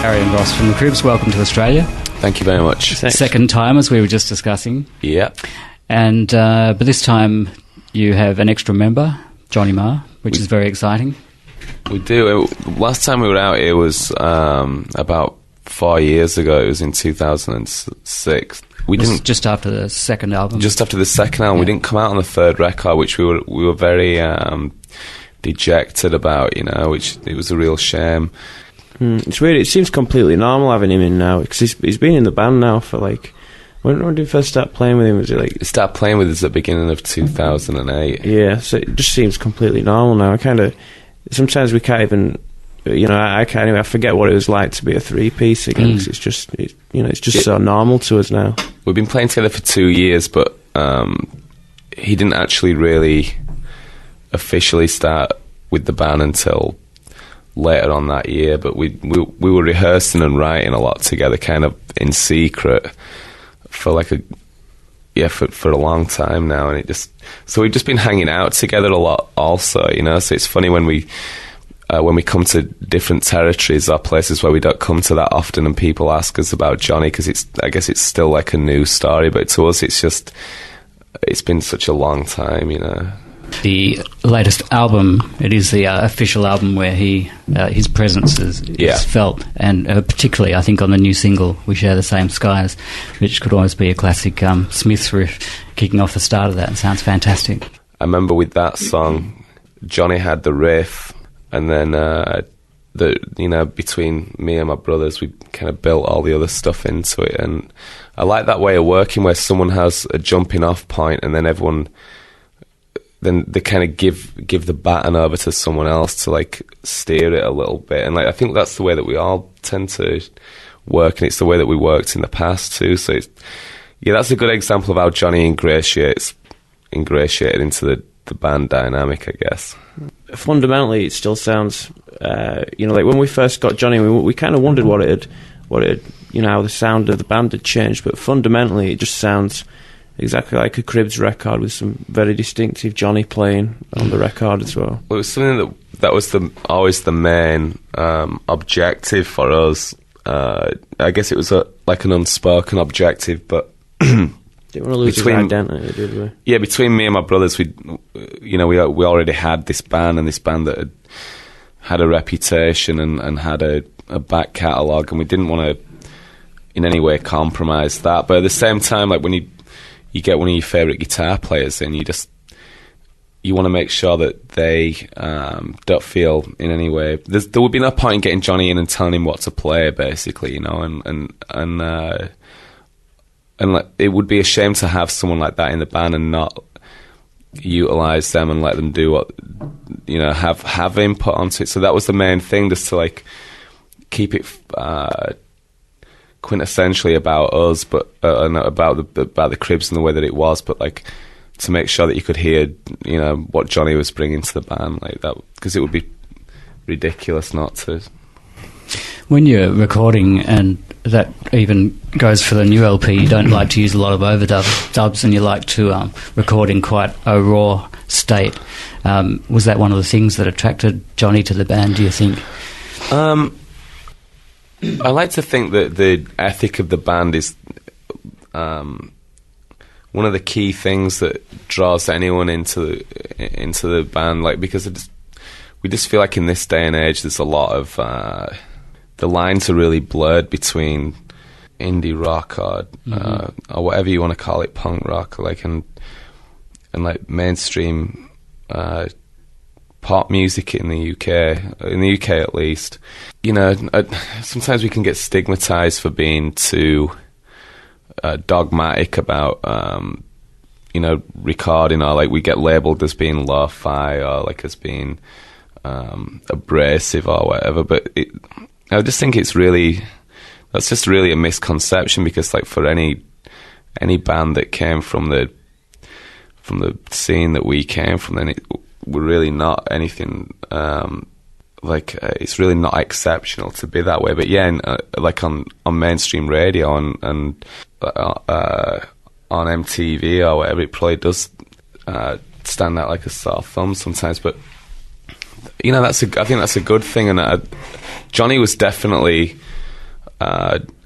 Harry and Ross from the Cribs, welcome to Australia. Thank you very much. Thanks. Second time, as we were just discussing. Yeah. And but this time you have an extra member, Johnny Marr, which is very exciting. We do. Last time we were out here was about 4 years ago. It was in 2006. We didn't just after the second album. Just after the second album, we didn't come out on the third record, which we were very dejected about. You know, which it was a real shame. It's weird. It seems completely normal having him in now, because he's been in the band now for like. When did you first start playing with him? Was it like he started playing with us at the beginning of 2008? Yeah, so it just seems completely normal now. I kind of sometimes we can't even, I can't even. I forget what it was like to be a three-piece again. 'Cause it's just so normal to us now. We've been playing together for 2 years, but he didn't actually really officially start with the band until later on that year. But we were rehearsing and writing a lot together, kind of in secret, for like for a long time now, and so we've just been hanging out together a lot also, so it's funny when we come to different territories or places where we don't come to that often, and people ask us about Johnny, because I guess it's still like a new story, but to us it's been such a long time. The latest album, it is the official album where his presence is felt, and particularly I think on the new single We Share the Same Skies, which could almost be a classic Smiths riff kicking off the start of that. It sounds fantastic. I remember with that song, Johnny had the riff, and then between me and my brothers, we kind of built all the other stuff into it, and I like that way of working where someone has a jumping off point, and then then they kind of give the baton over to someone else to like steer it a little bit, and like I think that's the way that we all tend to work, and it's the way that we worked in the past too. So that's a good example of how Johnny ingratiated into the band dynamic, I guess. Fundamentally, it still sounds, like when we first got Johnny, we kind of wondered what it had, how the sound of the band had changed, but fundamentally, it just sounds exactly like a Cribs record, with some very distinctive Johnny playing on the record as well. Well, it was something that was always the main objective for us. I guess it was like an unspoken objective, but didn't want to lose his identity, did we? Yeah, between me and my brothers, we already had this band, and this band that had a reputation and had a back catalogue, and we didn't want to in any way compromise that. But at the same time, like when you get one of your favourite guitar players in, you want to make sure that they don't feel in any way. There would be no point in getting Johnny in and telling him what to play, basically, and like, it would be a shame to have someone like that in the band and not utilise them and let them do what, have input onto it. So that was the main thing, just to like keep it quintessentially about us, but about the Cribs and the way that it was, but like to make sure that you could hear, what Johnny was bringing to the band, like that, because it would be ridiculous not to. When you're recording, and that even goes for the new LP, you don't like to use a lot of overdubs, and you like to record in quite a raw state. Was that one of the things that attracted Johnny to the band, do you think? I like to think that the ethic of the band is one of the key things that draws anyone into the band, like, because we just feel like in this day and age there's a lot of the lines are really blurred between indie rock or whatever you want to call it, punk rock, like, and like mainstream pop music in the UK at least. Sometimes we can get stigmatized for being too dogmatic about recording, or like we get labeled as being lo-fi, or like as being abrasive or whatever, but I just think that's just really a misconception, because like for any band that came from the scene that we came from, then we're really not anything it's really not exceptional to be that way. But yeah, like on mainstream radio and on MTV or whatever, it probably does stand out like a sore thumb sometimes. But I think that's a good thing. And Johnny was definitely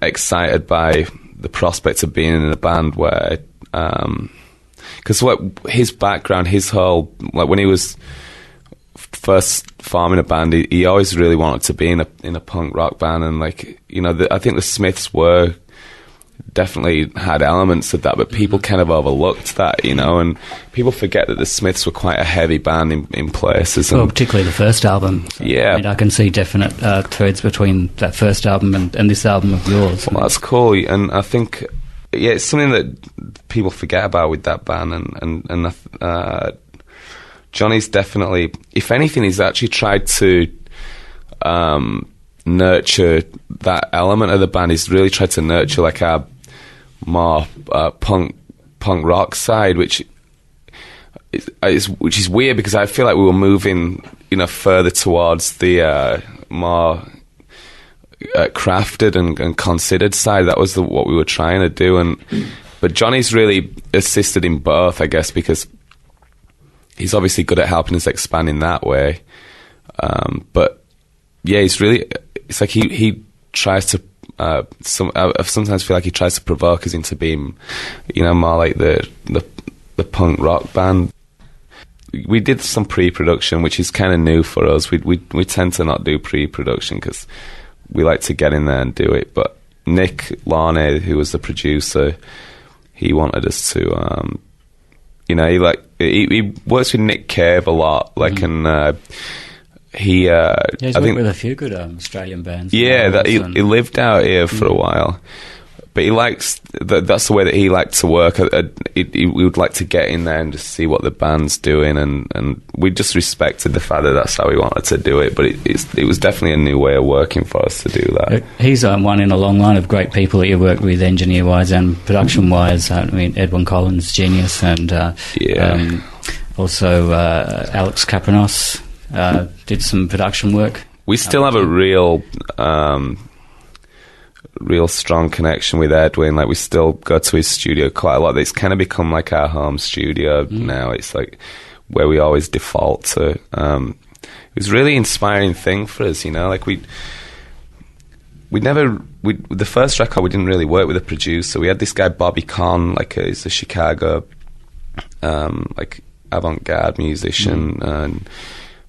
excited by the prospect of being in a band where, because his background, his whole, like when he was first forming a band, he always really wanted to be in a punk rock band, and like, you know, I think the Smiths definitely had elements of that, but people kind of overlooked that, you know, and people forget that the Smiths were quite a heavy band in places. Well, particularly the first album. So, yeah. I mean, I can see definite threads between that first album and this album of yours. Well, that's cool, and I think, yeah, it's something that people forget about with that band, and Johnny's definitely, if anything, he's actually tried to nurture that element of the band. He's really tried to nurture like our more punk rock side, which is weird, because I feel like we were moving, you know, further towards the more crafted and considered side. That was what we were trying to do, but Johnny's really assisted in both, I guess, because he's obviously good at helping us expand in that way. But yeah, it's like he tries to. I sometimes feel like he tries to provoke us into being, you know, more like the punk rock band. We did some pre-production, which is kind of new for us. We tend to not do pre-production because we like to get in there and do it. But Nick Larney, who was the producer, he wanted us to, you know, he works with Nick Cave a lot, like, and he's worked with a few good Australian bands. Yeah, he lived out here for a while, but he likes that's the way that he liked to work. We would like to get in there and just see what the band's doing, and we just respected the fact that that's how he wanted to do it. But it was definitely a new way of working for us to do that. He's one in a long line of great people that you work with, engineer wise and production wise. I mean, Edwin Collins, genius, and also Alex Kapranos. Did some production work. We still have a real strong connection with Edwin. Like, we still go to his studio quite a lot. It's kind of become like our home studio now. It's like where we always default to. It was a really inspiring thing for us, you know. Like the first record, we didn't really work with a producer. We had this guy Bobby Conn, like he's a Chicago like avant-garde musician, and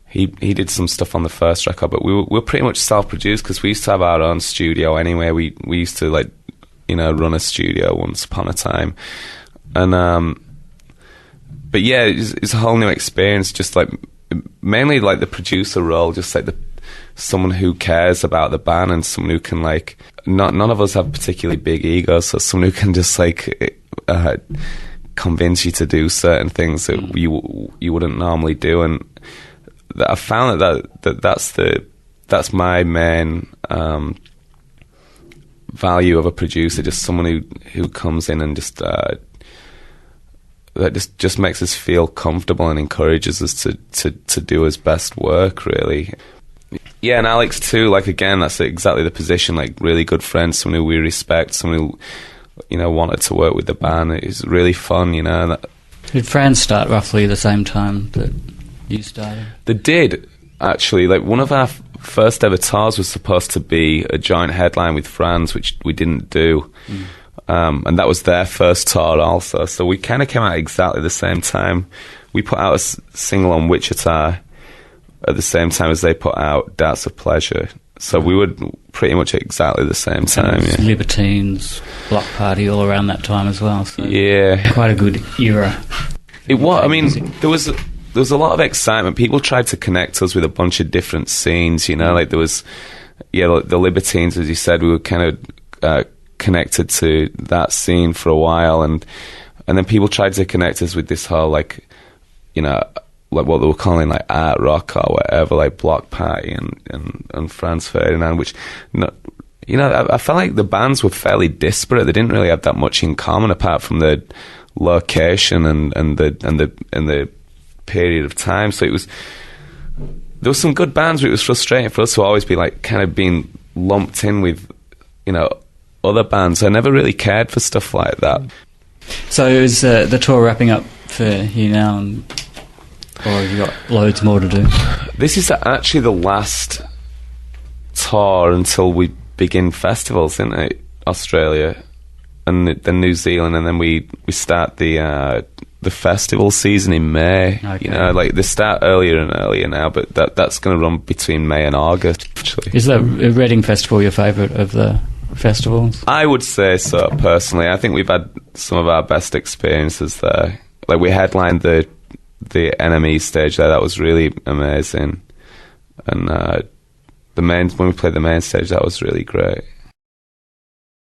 he did some stuff on the first record, but we were pretty much self-produced because we used to have our own studio anyway. We used to, like, you know, run a studio once upon a time, and but yeah, it's a whole new experience. Just like mainly like the producer role, just like someone who cares about the band and someone who can, like, none of us have particularly big egos, so someone who can just like convince you to do certain things that you wouldn't normally do. And I found that's my main value of a producer, just someone who comes in and just that just makes us feel comfortable and encourages us to do his best work, really. Yeah, and Alex too, like, again, that's exactly the position, like, really good friends, someone who we respect, someone who, you know, wanted to work with the band. It's really fun, you know. Did Franz start roughly the same time that you started? They did, actually. Like, one of our first ever tours was supposed to be a joint headline with Franz, which we didn't do. And that was their first tour also. So we kind of came out exactly the same time. We put out a single on Wichita at the same time as they put out Doubts of Pleasure. So we were pretty much at exactly the same time. Yeah. Libertines, Block Party, all around that time as well. So yeah, quite a good era. It was. I mean, there was a lot of excitement. People tried to connect us with a bunch of different scenes. You know, like there was, like the Libertines, as you said, we were kind of connected to that scene for a while, and then people tried to connect us with this whole, like, you know, like what they were calling like art rock or whatever, like Block Party and Franz Ferdinand, which, you know, I felt like the bands were fairly disparate. They didn't really have that much in common apart from the location and the period of time. So there was some good bands, but it was frustrating for us to always be like kind of being lumped in with, you know, other bands. I never really cared for stuff like that. So is the tour wrapping up for you now, or have you got loads more to do? This is actually the last tour until we begin festivals in Australia and then New Zealand, and then we start the festival season in May. Okay. You know, like they start earlier and earlier now, but that's going to run between May and August. Actually, is the Reading Festival your favourite of the festivals? I would say so. Personally, I think we've had some of our best experiences there. Like we headlined the NME stage there. That was really amazing, and when we played the main stage, that was really great.